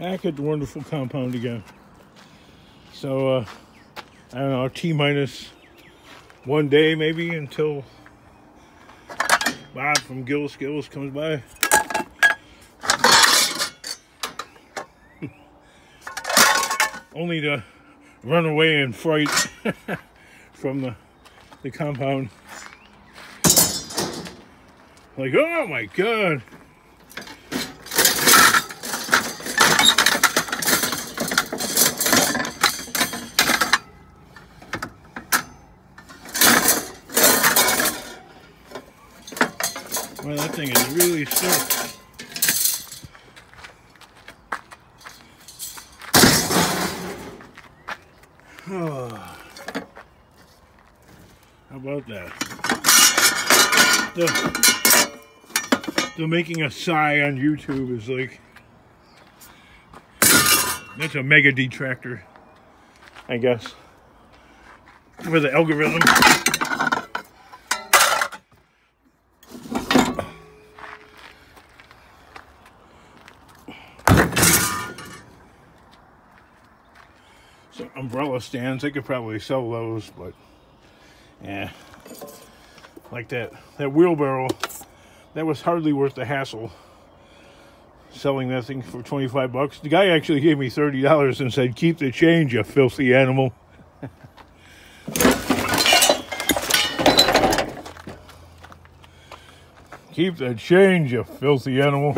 Back at the wonderful compound again. So, I don't know, T-minus 1 day maybe until Bob from Gillis comes by. Only to run away in fright from the compound. Like, oh my God. Well, that thing is really stuck. Oh. How about that? The making a sigh on YouTube is like, that's a mega detractor, I guess, for the algorithm. So umbrella stands, they could probably sell those, but yeah, like that wheelbarrow, that was hardly worth the hassle. Selling that thing for 25 bucks. The guy actually gave me $30 and said, "Keep the change, you filthy animal." Keep the change, you filthy animal.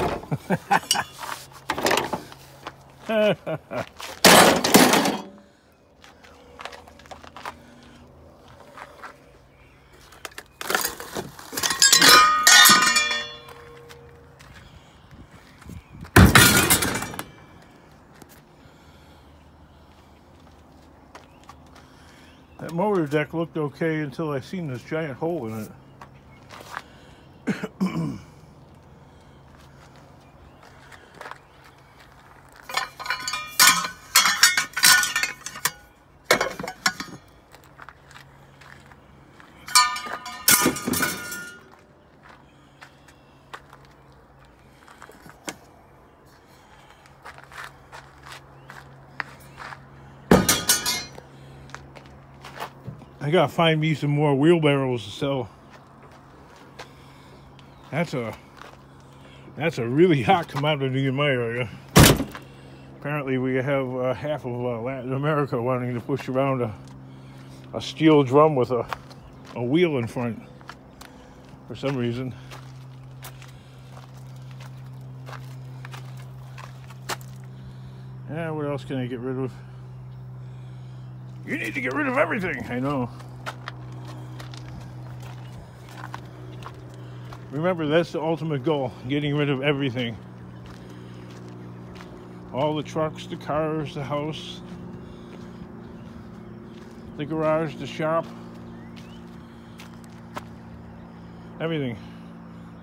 That motor deck looked okay until I seen this giant hole in it. I gotta find me some more wheelbarrows to sell. That's a really hot commodity in my area. Apparently we have half of Latin America wanting to push around a steel drum with a wheel in front for some reason. Yeah, what else can I get rid of? You need to get rid of everything. I know. Remember, that's the ultimate goal, getting rid of everything. All the trucks, the cars, the house, the garage, the shop, everything.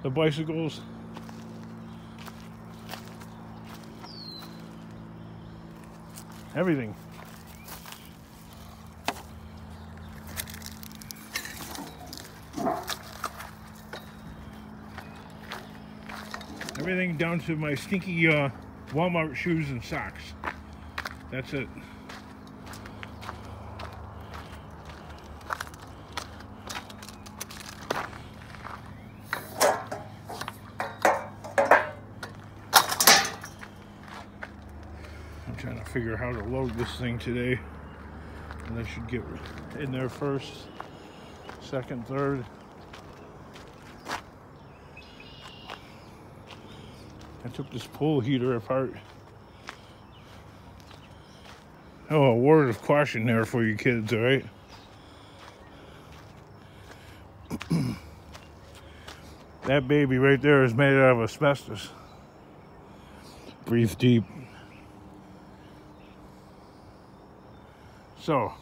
The bicycles. Everything. Everything down to my stinky Walmart shoes and socks. That's it. I'm trying to figure out how to load this thing today. And I should get in there first, second, third. I took this pool heater apart. Oh, a word of caution there for you kids, all right? That baby right there is made out of asbestos. Breathe deep. So,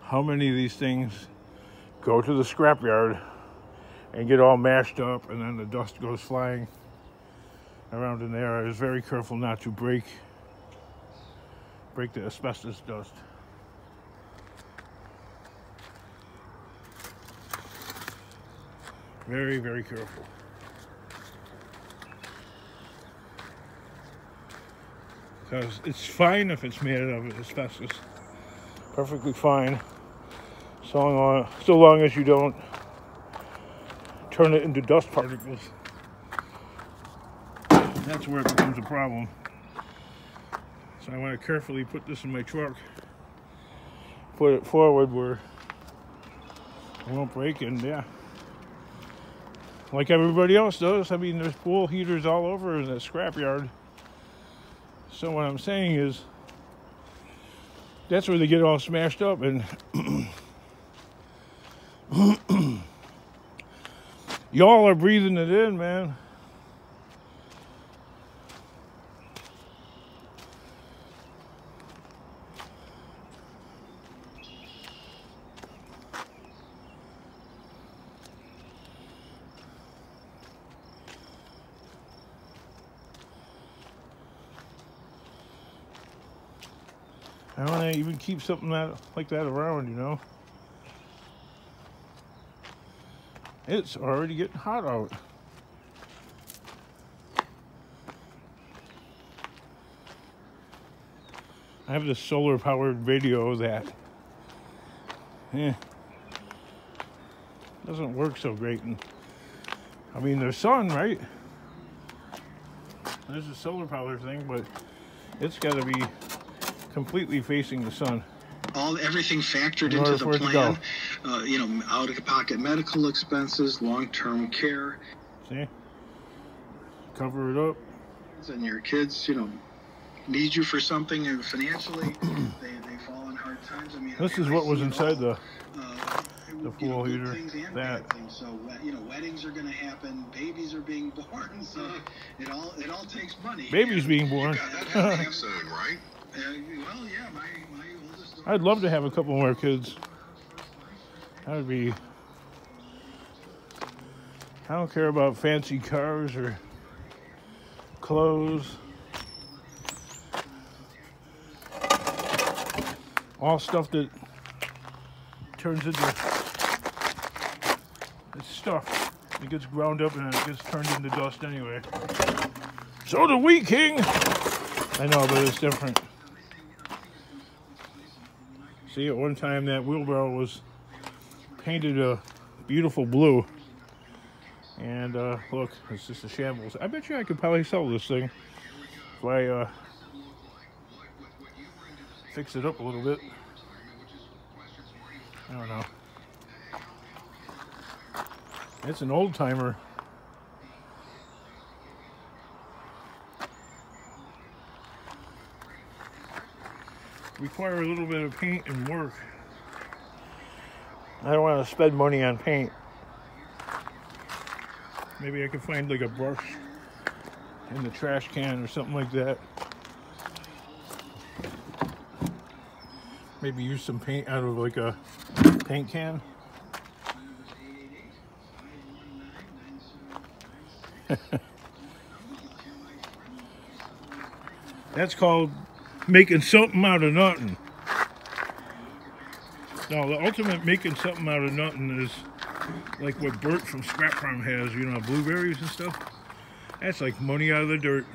how many of these things go to the scrapyard and get all mashed up, and then the dust goes flying around in there? I was very careful not to break the asbestos dust. Very, very careful. because it's fine if it's made out of asbestos. Perfectly fine, so long as you don't turn it into dust particles. That's where it becomes a problem. So I want to carefully put this in my truck, put it forward where it won't break, and yeah, like everybody else does. I mean, there's pool heaters all over in the scrapyard. So what I'm saying is, that's where they get all smashed up, and y'all are breathing it in, man. I don't want to even keep something like that around, you know. It's already getting hot out. I have this solar powered radio that doesn't work so great. And I mean, there's sun, right? There's a solar power thing, but it's got to be completely facing the sun. Everything factored into the plan. You know, out-of-pocket medical expenses, long-term care. See? Cover it up. And your kids, you know, need you for something, and financially, they fall in hard times. I mean, this is what was inside the pool heater. That. So, you know, weddings are going to happen. Babies are being born. So it all takes money. Babies being born. That half something, right? Well, yeah, my oldest daughter. I'd love to have a couple more kids. That would be. I don't care about fancy cars or clothes. All stuff that turns into it's stuff. It gets ground up and it gets turned into dust anyway. So do we, King. I know, but it's different. See, at one time that wheelbarrow was painted a beautiful blue. And look, it's just a shambles. I bet you I could probably sell this thing if I fix it up a little bit. I don't know. It's an old timer. Require a little bit of paint and work. I don't want to spend money on paint. Maybe I could find like a brush in the trash can or something like that. Maybe use some paint out of like a paint can. That's called making something out of nothing. No, the ultimate making something out of nothing is like what Bert from Scrap Farm has, you know, blueberries and stuff. That's like money out of the dirt.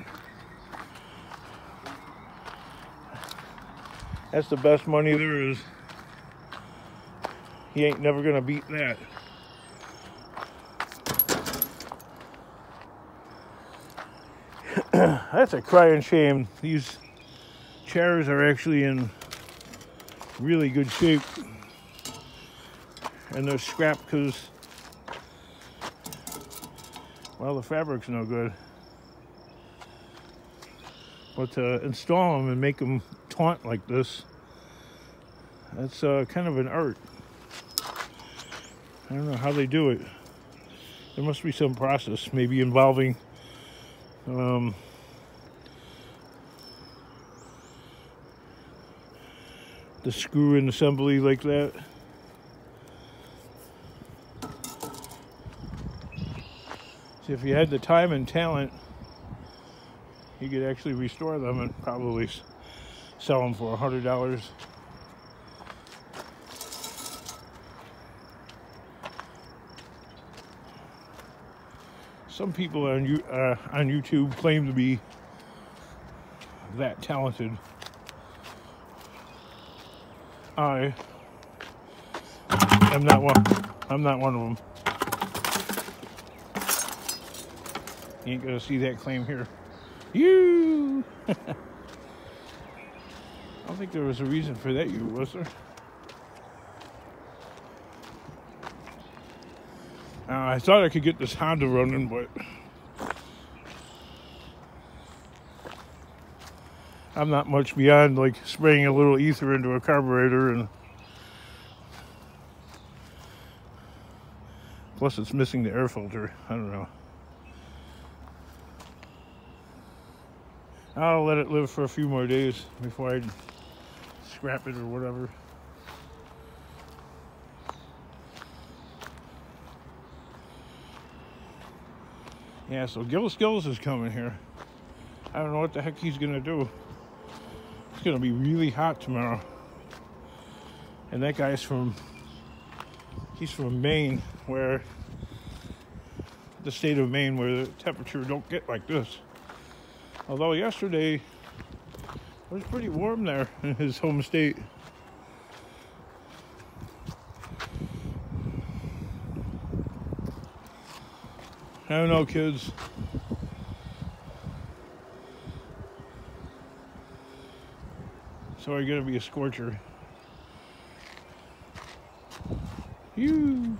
That's the best money there is. He ain't never gonna beat that. That's a crying shame. These chairs are actually in really good shape. And they're scrapped because, well, the fabric's no good. But to install them and make them taut like this, that's kind of an art. I don't know how they do it. There must be some process, maybe involving the screw in assembly like that. See, if you had the time and talent, you could actually restore them and probably sell them for $100. Some people on YouTube claim to be that talented. I am not one. I'm not one of them. You ain't gonna see that claim here. You. I don't think there was a reason for that, was there? I thought I could get this Honda running, but I'm not much beyond like spraying a little ether into a carburetor, and plus it's missing the air filter. I don't know. I'll let it live for a few more days before I scrap it or whatever. Yeah, so Gillis is coming here. I don't know what the heck he's gonna do. It's gonna be really hot tomorrow. And that guy's he's from Maine, where the state of Maine, where the temperature don't get like this. Although yesterday it was pretty warm there in his home state. I don't know, kids. Sorry, gonna be a scorcher. You.